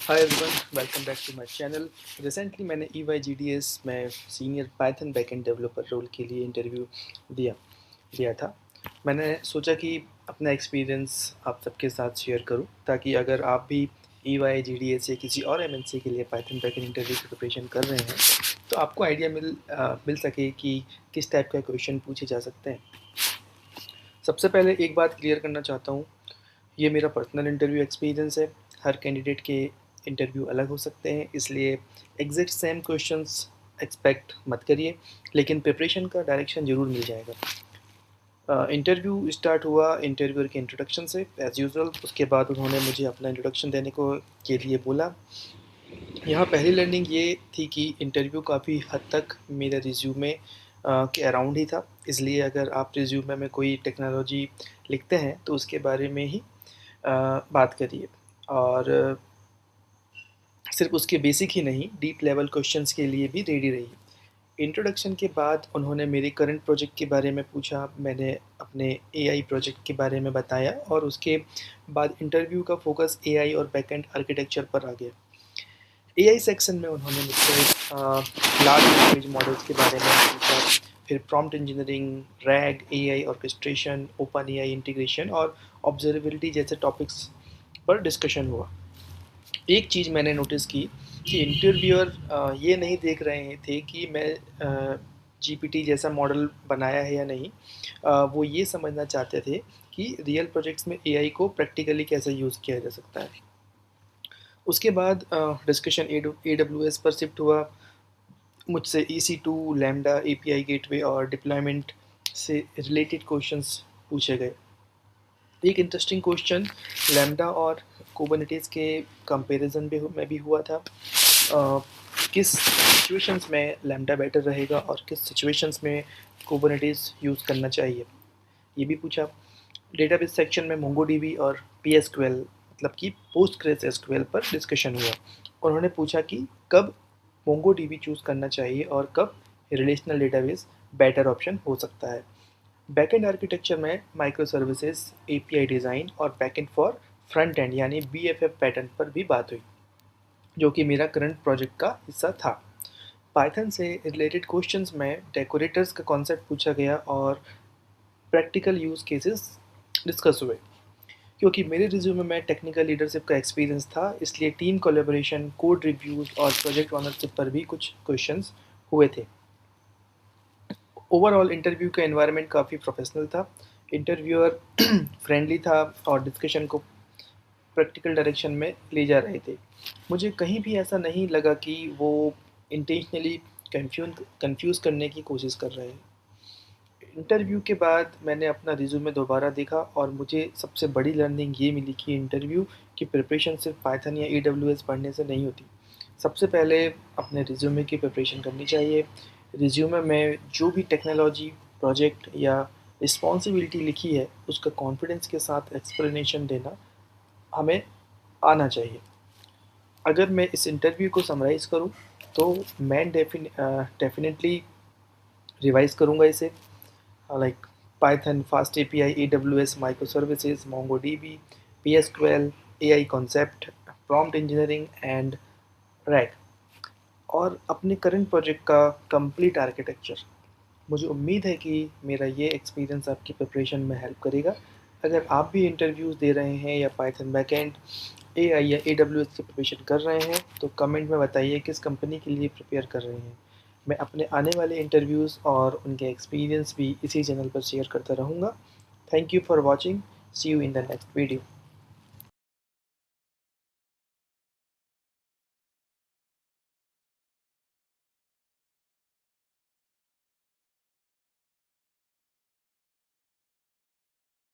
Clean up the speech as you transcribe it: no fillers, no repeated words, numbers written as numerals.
Hi everyone, welcome back to my channel. Recently मैंने EYGDS में senior Python backend developer role के लिए interview दिया दिया था। मैंने सोचा कि अपना एक्सपीरियंस आप सबके साथ शेयर करूं, ताकि अगर आप भी EYGDS या किसी और MNC के लिए पाइथन बैकएंड इंटरव्यू की प्रिपरेशन कर रहे हैं तो आपको आइडिया मिल सके कि किस टाइप का क्वेश्चन पूछे जा सकते हैं। सबसे पहले एक बात क्लियर करना चाहता हूँ, ये मेरा पर्सनल इंटरव्यू एक्सपीरियंस है। हर कैंडिडेट के इंटरव्यू अलग हो सकते हैं, इसलिए एग्जैक्ट सेम क्वेश्चंस एक्सपेक्ट मत करिए, लेकिन प्रिपरेशन का डायरेक्शन ज़रूर मिल जाएगा। इंटरव्यू स्टार्ट हुआ इंटरव्यूअर के इंट्रोडक्शन से एज़ यूजुअल। उसके बाद उन्होंने मुझे अपना इंट्रोडक्शन देने को के लिए बोला। यहाँ पहली लर्निंग ये थी कि इंटरव्यू काफ़ी हद तक मेरे रिज्यूमे के अराउंड ही था, इसलिए अगर आप रिज्यूमे में कोई टेक्नोलॉजी लिखते हैं तो उसके बारे में ही बात करिए, और सिर्फ उसके बेसिक ही नहीं, डीप लेवल क्वेश्चंस के लिए भी रेडी रहिए। इंट्रोडक्शन के बाद उन्होंने मेरे करंट प्रोजेक्ट के बारे में पूछा, मैंने अपने एआई प्रोजेक्ट के बारे में बताया, और उसके बाद इंटरव्यू का फोकस एआई और बैकएंड आर्किटेक्चर पर आ गया। एआई सेक्शन में उन्होंने मुझसे लार्ज लैंग्वेज मॉडल्स के बारे में पूछा, फिर prompt engineering, rag, AI orchestration, open AI integration और ऑब्जर्वेबिलिटी जैसे टॉपिक्स पर डिस्कशन हुआ। एक चीज़ मैंने नोटिस की कि इंटरव्यूअर ये नहीं देख रहे थे कि मैं जीपीटी जैसा मॉडल बनाया है या नहीं। वो ये समझना चाहते थे कि रियल प्रोजेक्ट्स में एआई को प्रैक्टिकली कैसे यूज़ किया जा सकता है। उसके बाद डिस्कशन AWS पर शिफ्ट हुआ। मुझसे EC2, लैम्डा, API गेटवे और डिप्लॉयमेंट से रिलेटेड क्वेश्चंस पूछे गए। एक इंटरेस्टिंग क्वेश्चन लैम्डा और कुबरनेटिस के कंपैरिजन में भी हुआ था। किस सिचुएशंस में लैम्डा बेटर रहेगा और किस सिचुएशंस में कुबरनेटिस यूज़ करना चाहिए, ये भी पूछा। डेटाबेस सेक्शन में मोंगोडीबी और PSQL मतलब कि पोस्टग्रेसQL पर डिस्कशन हुआ। उन्होंने पूछा कि कब मोंगोडीबी चूज़ करना चाहिए और कब रिलेशनल डेटाबेस बेटर ऑप्शन हो सकता है। बैकएंड आर्किटेक्चर में माइक्रो सर्विसेज, API डिज़ाइन और बैकएंड फॉर फ्रंट एंड यानी BFF पैटर्न पर भी बात हुई, जो कि मेरा करंट प्रोजेक्ट का हिस्सा था। पाइथन से रिलेटेड क्वेश्चंस में डेकोरेटर्स का कॉन्सेप्ट पूछा गया और प्रैक्टिकल यूज़ केसेस डिस्कस हुए। क्योंकि मेरे रिज्यूमे में टेक्निकल लीडरशिप का एक्सपीरियंस था, इसलिए टीम कोलैबोरेशन, कोड रिव्यूज़ और प्रोजेक्ट ओनरशिप पर भी कुछ क्वेश्चंस हुए थे। ओवरऑल इंटरव्यू का एनवायरनमेंट काफ़ी प्रोफेशनल था। इंटरव्यूअर फ्रेंडली था और डिस्कशन को प्रैक्टिकल डायरेक्शन में ले जा रहे थे। मुझे कहीं भी ऐसा नहीं लगा कि वो इंटेंशनली कंफ्यूज करने की कोशिश कर रहे हैं। इंटरव्यू के बाद मैंने अपना रिज्यूमे दोबारा देखा और मुझे सबसे बड़ी लर्निंग ये मिली कि इंटरव्यू की प्रिपरेशन सिर्फ पाइथन या AWS पढ़ने से नहीं होती। सबसे पहले अपने रिज्यूमे की प्रिपरेशन करनी चाहिए। रिज्यूमे में जो भी टेक्नोलॉजी, प्रोजेक्ट या रिस्पॉन्सिबिलिटी लिखी है, उसका कॉन्फिडेंस के साथ एक्सप्लेनेशन देना हमें आना चाहिए। अगर मैं इस इंटरव्यू को समराइज़ करूँ तो मैं डेफिनेटली रिवाइज़ करूँगा इसे, like Python, fast API, AWS micro services, MongoDB, PSQL, AI concept, prompt engineering and rag, और अपने करंट प्रोजेक्ट का कंप्लीट आर्किटेक्चर। मुझे उम्मीद है कि मेरा ये एक्सपीरियंस आपकी प्रिपरेशन में हेल्प करेगा। अगर आप भी इंटरव्यूज़ दे रहे हैं या पाइथन बैकएंड, AI या AWS की प्रिपरेशन कर रहे हैं तो कमेंट में बताइए किस कंपनी के लिए प्रिपेयर कर रहे हैं। मैं अपने आने वाले इंटरव्यूज़ और उनके एक्सपीरियंस भी इसी चैनल पर शेयर करता रहूँगा। Thank you for watching. See you in the next video.